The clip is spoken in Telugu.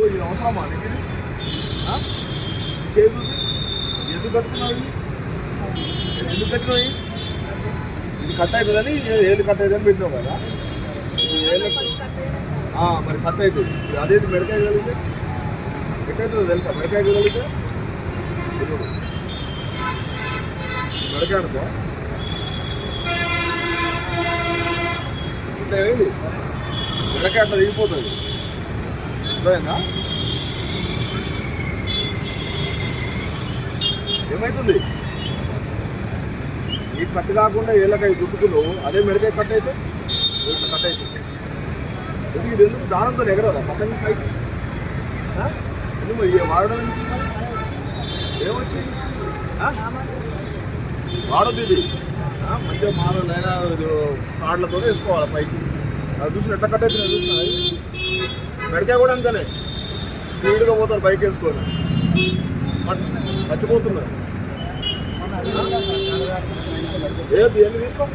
ఇది అవసరమా నీకు? చేతులు ఎందుకు కట్టుకున్నావు? ఎందుకు కట్టినావు? ఇది కట్ అవుతుందని ఏళ్ళు కట్ అవుతుందని పెట్టినావు కదా. మరి కట్ అవుతుంది. అదేంటి మెడకాయ కలిగితే ఎట్టవుతుందో తెలుసా? మెడకాయ కలిగితే మెడకాయ అనుకో ఇట్లా వేయండి, మెడకాయ అట్లా దిగిపోతుంది. అర్థమైందా? ఏమవుతుంది? ఈ కట్ కాకుండా ఏళ్ళకాయ చుట్టుకున్నావు, అదే మెడకాయ కట్ అయితే కట్ అవుతుంది. ఎందుకు ఇది ఎందుకు దానంతో ఎగరదా పక్కన పైకి? ఎందుకు వాడడం ఏమొచ్చింది? వాడద్దు ఇది. మంచిగా మారలైనా కార్డులతో వేసుకోవాలి పైకి. అది చూసి ఎట్లా కట్ అవుతుంది చూసిన మెడకాయ కూడా అంతేనే స్పీడ్గా పోతారు బైక్ వేసుకొని, మర్చిపోతున్నారు. ఏది ఎన్ని తీసుకో.